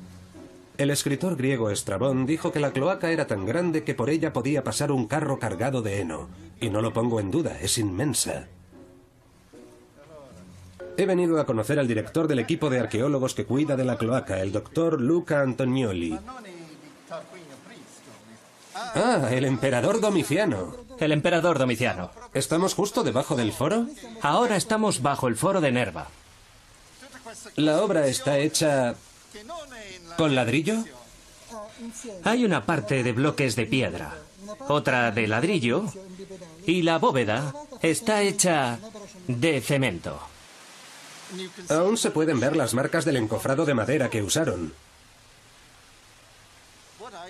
El escritor griego Estrabón dijo que la cloaca era tan grande que por ella podía pasar un carro cargado de heno. Y no lo pongo en duda, es inmensa. He venido a conocer al director del equipo de arqueólogos que cuida de la cloaca, el doctor Luca Antonioli. Ah, el emperador Domiciano. El emperador Domiciano. ¿Estamos justo debajo del foro? Ahora estamos bajo el foro de Nerva. ¿La obra está hecha con ladrillo? Hay una parte de bloques de piedra, otra de ladrillo, y la bóveda está hecha de cemento. Aún se pueden ver las marcas del encofrado de madera que usaron.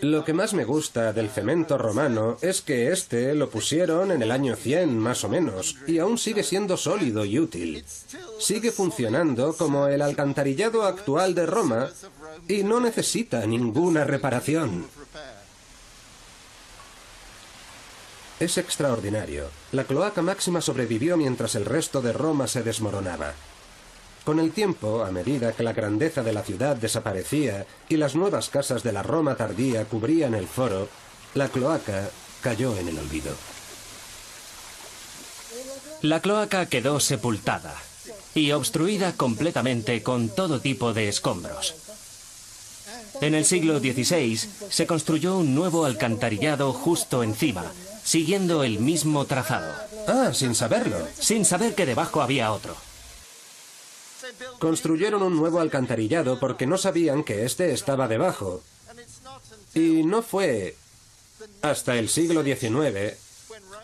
Lo que más me gusta del cemento romano es que este lo pusieron en el año 100 más o menos y aún sigue siendo sólido y útil. Sigue funcionando como el alcantarillado actual de Roma y no necesita ninguna reparación. Es extraordinario. La cloaca máxima sobrevivió mientras el resto de Roma se desmoronaba. Con el tiempo, a medida que la grandeza de la ciudad desaparecía y las nuevas casas de la Roma tardía cubrían el foro, la cloaca cayó en el olvido. La cloaca quedó sepultada y obstruida completamente con todo tipo de escombros. En el siglo XVI se construyó un nuevo alcantarillado justo encima, siguiendo el mismo trazado. Ah, sin saberlo. Sin saber que debajo había otro. Construyeron un nuevo alcantarillado porque no sabían que este estaba debajo. Y no fue hasta el siglo XIX,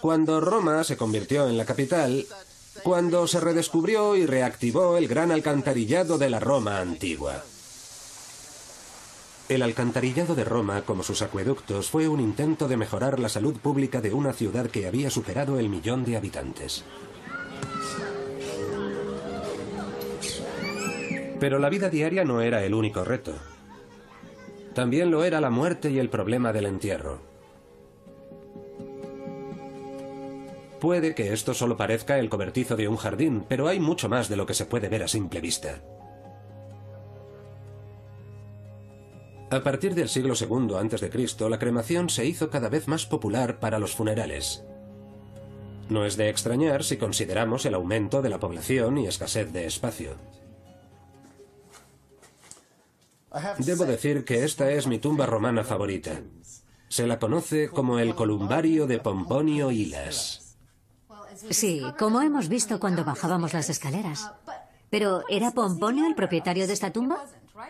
cuando Roma se convirtió en la capital, cuando se redescubrió y reactivó el gran alcantarillado de la Roma antigua. El alcantarillado de Roma, como sus acueductos, fue un intento de mejorar la salud pública de una ciudad que había superado el 1.000.000 de habitantes. Pero la vida diaria no era el único reto. También lo era la muerte y el problema del entierro. Puede que esto solo parezca el cobertizo de un jardín, pero hay mucho más de lo que se puede ver a simple vista. A partir del siglo II a.C., la cremación se hizo cada vez más popular para los funerales. No es de extrañar si consideramos el aumento de la población y escasez de espacio. Debo decir que esta es mi tumba romana favorita. Se la conoce como el columbario de Pomponio Hilas. Sí, como hemos visto cuando bajábamos las escaleras. Pero, ¿era Pomponio el propietario de esta tumba?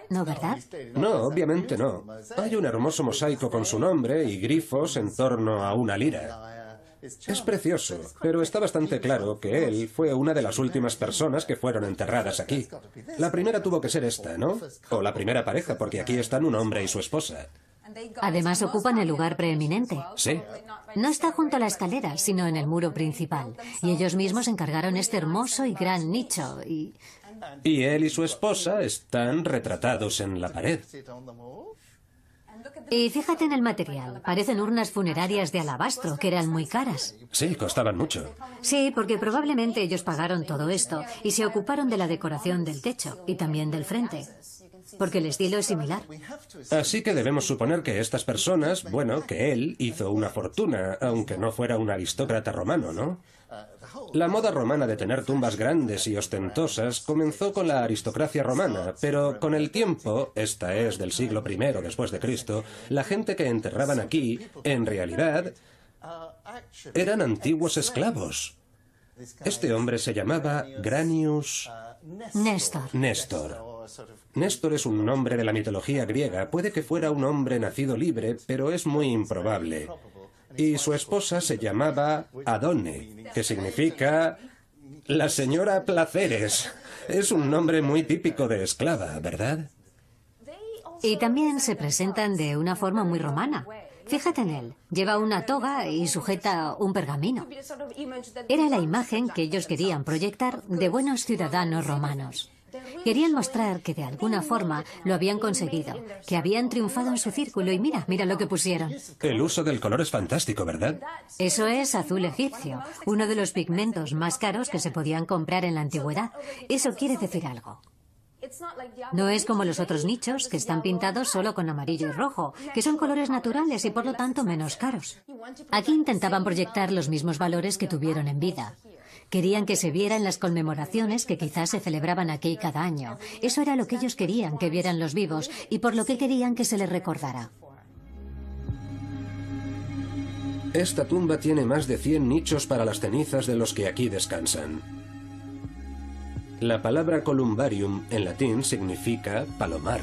No, ¿verdad? No, obviamente no. Hay un hermoso mosaico con su nombre y grifos en torno a una lira. Es precioso, pero está bastante claro que él fue una de las últimas personas que fueron enterradas aquí. La primera tuvo que ser esta, ¿no? O la primera pareja, porque aquí están un hombre y su esposa. Además ocupan el lugar preeminente. Sí. No está junto a la escalera, sino en el muro principal. Y ellos mismos encargaron este hermoso y gran nicho. Y él y su esposa están retratados en la pared. Y fíjate en el material. Parecen urnas funerarias de alabastro, que eran muy caras. Sí, costaban mucho. Sí, porque probablemente ellos pagaron todo esto y se ocuparon de la decoración del techo y también del frente. Porque el estilo es similar. Así que debemos suponer que estas personas, bueno, que él hizo una fortuna, aunque no fuera un aristócrata romano, ¿no? La moda romana de tener tumbas grandes y ostentosas comenzó con la aristocracia romana, pero con el tiempo, esta es del siglo I después de Cristo, la gente que enterraban aquí, en realidad, eran antiguos esclavos. Este hombre se llamaba Granius Néstor. Néstor es un nombre de la mitología griega. Puede que fuera un hombre nacido libre, pero es muy improbable. Y su esposa se llamaba Adone, que significa la señora Placeres. Es un nombre muy típico de esclava, ¿verdad? Y también se presentan de una forma muy romana. Fíjate en él. Lleva una toga y sujeta un pergamino. Era la imagen que ellos querían proyectar de buenos ciudadanos romanos. Querían mostrar que de alguna forma lo habían conseguido, que habían triunfado en su círculo y mira lo que pusieron. El uso del color es fantástico, ¿verdad? Eso es azul egipcio, uno de los pigmentos más caros que se podían comprar en la antigüedad. Eso quiere decir algo. No es como los otros nichos que están pintados solo con amarillo y rojo, que son colores naturales y por lo tanto menos caros. Aquí intentaban proyectar los mismos valores que tuvieron en vida. Querían que se viera en las conmemoraciones que quizás se celebraban aquí cada año. Eso era lo que ellos querían que vieran los vivos y por lo que querían que se les recordara. Esta tumba tiene más de 100 nichos para las cenizas de los que aquí descansan. La palabra columbarium en latín significa palomar.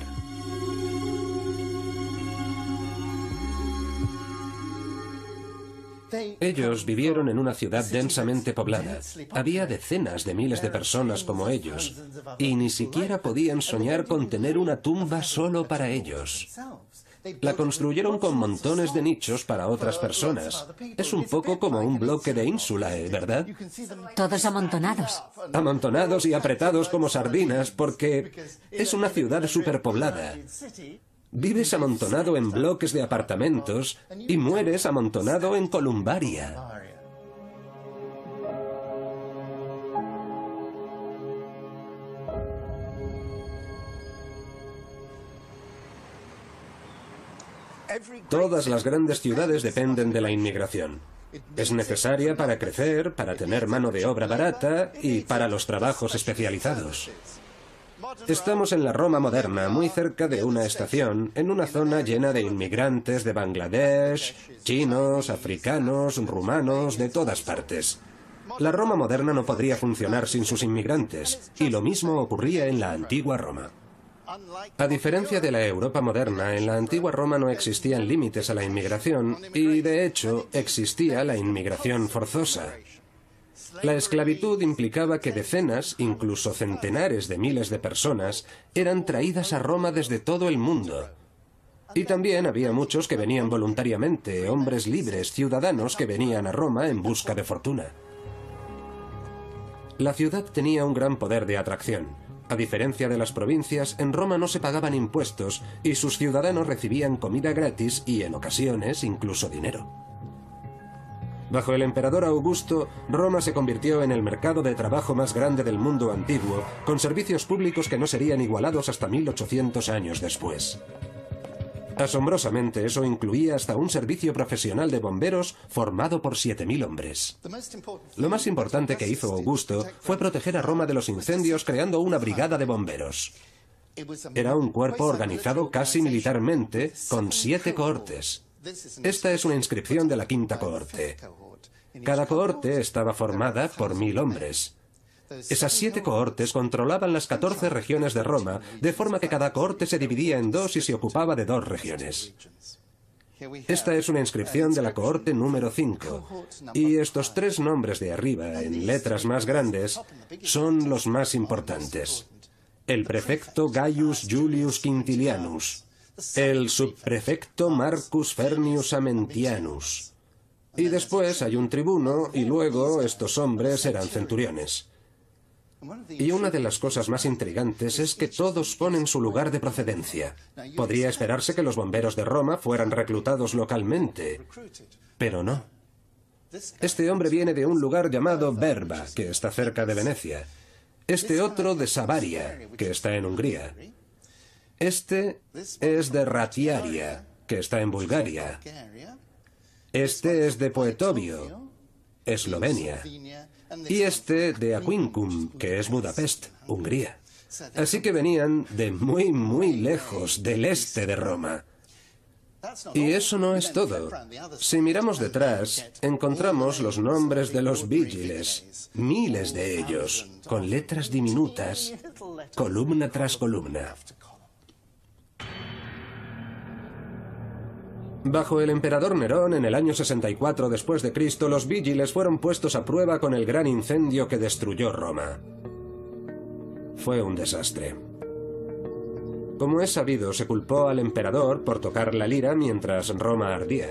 Ellos vivieron en una ciudad densamente poblada. Había decenas de miles de personas como ellos, y ni siquiera podían soñar con tener una tumba solo para ellos. La construyeron con montones de nichos para otras personas. Es un poco como un bloque de Insulae, ¿verdad? Todos amontonados. Amontonados y apretados como sardinas porque es una ciudad superpoblada. Vives amontonado en bloques de apartamentos y mueres amontonado en columbaria. Todas las grandes ciudades dependen de la inmigración. Es necesaria para crecer, para tener mano de obra barata y para los trabajos especializados. Estamos en la Roma moderna, muy cerca de una estación, en una zona llena de inmigrantes de Bangladesh, chinos, africanos, rumanos, de todas partes. La Roma moderna no podría funcionar sin sus inmigrantes, y lo mismo ocurría en la antigua Roma. A diferencia de la Europa moderna, en la antigua Roma no existían límites a la inmigración y, de hecho, existía la inmigración forzosa. La esclavitud implicaba que decenas, incluso centenares de miles de personas eran traídas a Roma desde todo el mundo. Y también había muchos que venían voluntariamente, hombres libres, ciudadanos que venían a Roma en busca de fortuna. La ciudad tenía un gran poder de atracción. A diferencia de las provincias, en Roma no se pagaban impuestos y sus ciudadanos recibían comida gratis y, en ocasiones, incluso dinero. Bajo el emperador Augusto, Roma se convirtió en el mercado de trabajo más grande del mundo antiguo, con servicios públicos que no serían igualados hasta 1800 años después. Asombrosamente, eso incluía hasta un servicio profesional de bomberos formado por 7000 hombres. Lo más importante que hizo Augusto fue proteger a Roma de los incendios creando una brigada de bomberos. Era un cuerpo organizado casi militarmente, con 7 cohortes. Esta es una inscripción de la quinta cohorte. Cada cohorte estaba formada por 1000 hombres. Esas 7 cohortes controlaban las 14 regiones de Roma, de forma que cada cohorte se dividía en 2 y se ocupaba de 2 regiones. Esta es una inscripción de la cohorte número 5, y estos 3 nombres de arriba, en letras más grandes, son los más importantes. El prefecto Gaius Julius Quintilianus, el subprefecto Marcus Fernius Amentianus, y después hay un tribuno, y luego estos hombres eran centuriones. Y una de las cosas más intrigantes es que todos ponen su lugar de procedencia. Podría esperarse que los bomberos de Roma fueran reclutados localmente, pero no. Este hombre viene de un lugar llamado Berba, que está cerca de Venecia. Este otro de Savaria, que está en Hungría. Este es de Ratiaria, que está en Bulgaria. Este es de Poetovio, Eslovenia. Y este de Aquincum, que es Budapest, Hungría. Así que venían de muy, muy lejos, del este de Roma. Y eso no es todo. Si miramos detrás, encontramos los nombres de los vigiles, miles de ellos, con letras diminutas, columna tras columna. Bajo el emperador Nerón, en el año 64 después de Cristo, los vigiles fueron puestos a prueba con el gran incendio que destruyó Roma. Fue un desastre. Como es sabido, se culpó al emperador por tocar la lira mientras Roma ardía.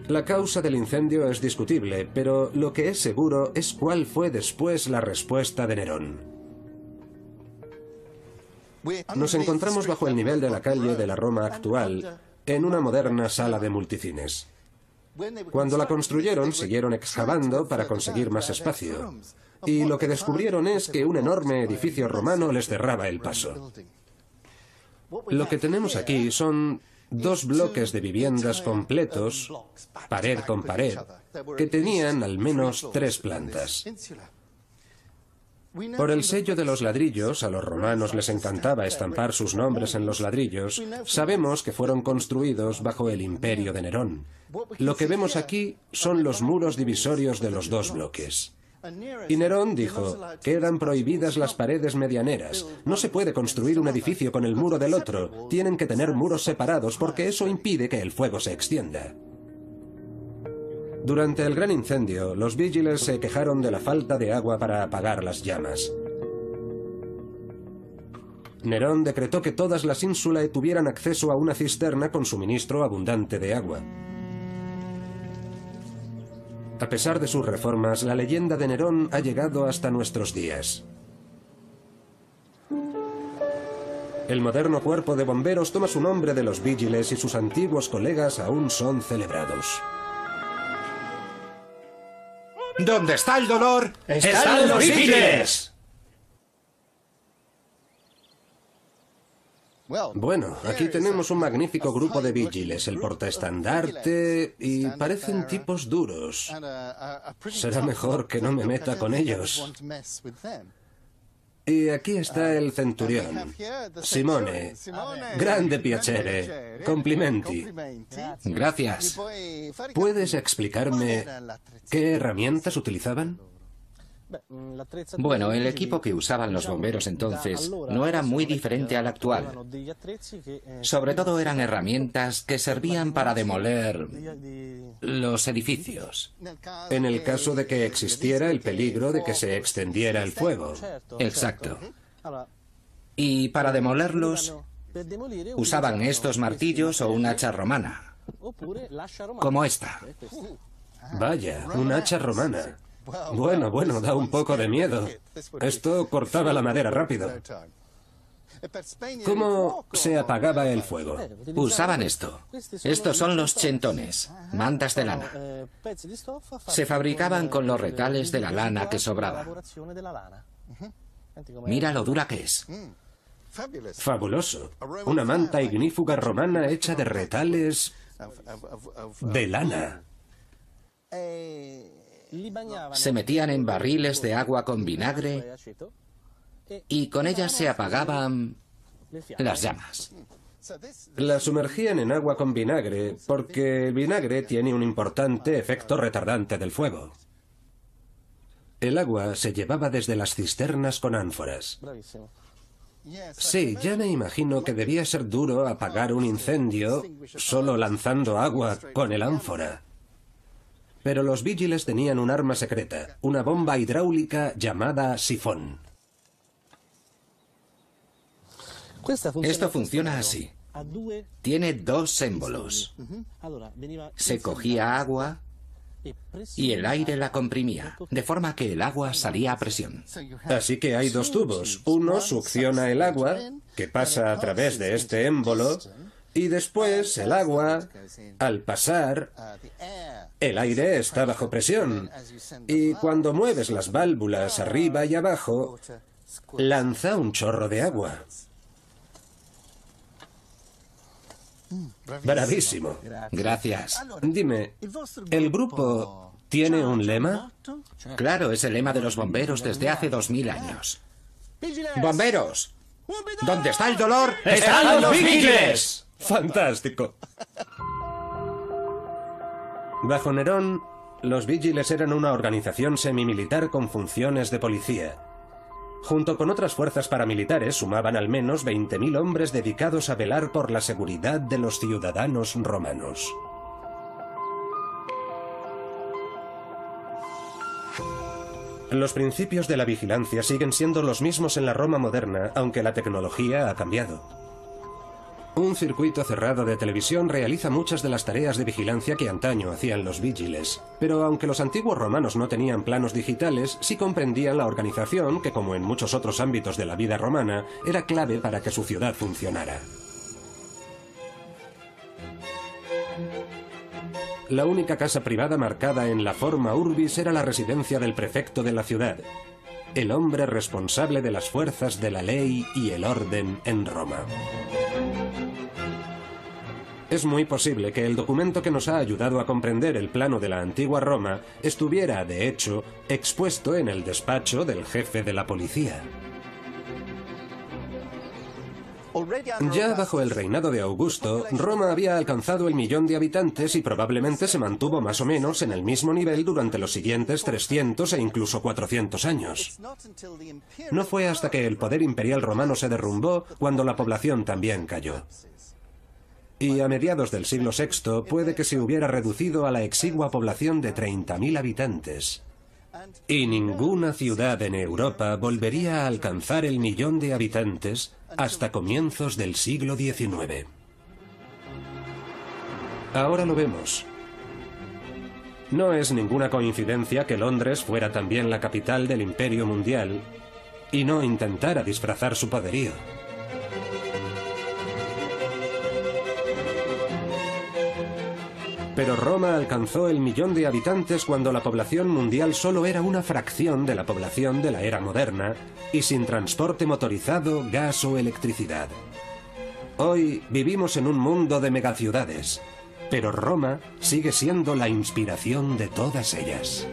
La causa del incendio es discutible, pero lo que es seguro es cuál fue después la respuesta de Nerón. Nos encontramos bajo el nivel de la calle de la Roma actual, en una moderna sala de multicines. Cuando la construyeron, siguieron excavando para conseguir más espacio, y lo que descubrieron es que un enorme edificio romano les cerraba el paso. Lo que tenemos aquí son 2 bloques de viviendas completos, pared con pared, que tenían al menos 3 plantas. Por el sello de los ladrillos, a los romanos les encantaba estampar sus nombres en los ladrillos, sabemos que fueron construidos bajo el imperio de Nerón. Lo que vemos aquí son los muros divisorios de los 2 bloques. Y Nerón dijo, quedan prohibidas las paredes medianeras. No se puede construir un edificio con el muro del otro. Tienen que tener muros separados porque eso impide que el fuego se extienda. Durante el gran incendio, los vigiles se quejaron de la falta de agua para apagar las llamas. Nerón decretó que todas las ínsulae tuvieran acceso a una cisterna con suministro abundante de agua. A pesar de sus reformas, la leyenda de Nerón ha llegado hasta nuestros días. El moderno cuerpo de bomberos toma su nombre de los Vigiles y sus antiguos colegas aún son celebrados. ¿Dónde está el dolor? ¡Están los Vigiles! Bueno, aquí tenemos un magnífico grupo de Vigiles, el portaestandarte, y parecen tipos duros. Será mejor que no me meta con ellos. Y aquí está el centurión, Simone. Grande piacere. Complimenti. Gracias. ¿Puedes explicarme qué herramientas utilizaban? Bueno, el equipo que usaban los bomberos entonces no era muy diferente al actual. Sobre todo eran herramientas que servían para demoler los edificios. En el caso de que existiera el peligro de que se extendiera el fuego. Exacto. Y para demolerlos usaban estos martillos o un hacha romana, como esta. Vaya, un hacha romana. Bueno, da un poco de miedo. Esto cortaba la madera rápido. ¿Cómo se apagaba el fuego? Usaban esto. Estos son los chentones, mantas de lana. Se fabricaban con los retales de la lana que sobraba. Mira lo dura que es. Fabuloso. Una manta ignífuga romana hecha de retales de lana. Se metían en barriles de agua con vinagre y con ellas se apagaban las llamas. La sumergían en agua con vinagre porque el vinagre tiene un importante efecto retardante del fuego. El agua se llevaba desde las cisternas con ánforas. Sí, ya me imagino que debía ser duro apagar un incendio solo lanzando agua con el ánfora. Pero los Vigiles tenían un arma secreta, una bomba hidráulica llamada sifón. Esto funciona así. Tiene dos émbolos. Se cogía agua y el aire la comprimía, de forma que el agua salía a presión. Así que hay dos tubos. Uno succiona el agua, que pasa a través de este émbolo, y después el agua, al pasar, el aire está bajo presión. Y cuando mueves las válvulas arriba y abajo, lanza un chorro de agua. Bravísimo. Gracias. Dime, ¿el grupo tiene un lema? Claro, es el lema de los bomberos desde hace 2000 años. ¡Bomberos! ¿Dónde está el dolor? ¡Están los Vigiles! ¡Fantástico! Bajo Nerón, los Vigiles eran una organización semimilitar con funciones de policía. Junto con otras fuerzas paramilitares sumaban al menos 20.000 hombres dedicados a velar por la seguridad de los ciudadanos romanos. Los principios de la vigilancia siguen siendo los mismos en la Roma moderna, aunque la tecnología ha cambiado. Un circuito cerrado de televisión realiza muchas de las tareas de vigilancia que antaño hacían los Vigiles. Pero aunque los antiguos romanos no tenían planos digitales, sí comprendían la organización que, como en muchos otros ámbitos de la vida romana, era clave para que su ciudad funcionara. La única casa privada marcada en la forma urbis era la residencia del prefecto de la ciudad, el hombre responsable de las fuerzas de la ley y el orden en Roma. Es muy posible que el documento que nos ha ayudado a comprender el plano de la antigua Roma estuviera, de hecho, expuesto en el despacho del jefe de la policía. Ya bajo el reinado de Augusto, Roma había alcanzado el 1.000.000 de habitantes y probablemente se mantuvo más o menos en el mismo nivel durante los siguientes 300 e incluso 400 años. No fue hasta que el poder imperial romano se derrumbó cuando la población también cayó. Y a mediados del siglo VI puede que se hubiera reducido a la exigua población de 30.000 habitantes. Y ninguna ciudad en Europa volvería a alcanzar el 1.000.000 de habitantes hasta comienzos del siglo XIX. Ahora lo vemos. No es ninguna coincidencia que Londres fuera también la capital del imperio mundial y no intentara disfrazar su poderío. Pero Roma alcanzó el 1.000.000 de habitantes cuando la población mundial solo era una fracción de la población de la era moderna y sin transporte motorizado, gas o electricidad. Hoy vivimos en un mundo de megaciudades, pero Roma sigue siendo la inspiración de todas ellas.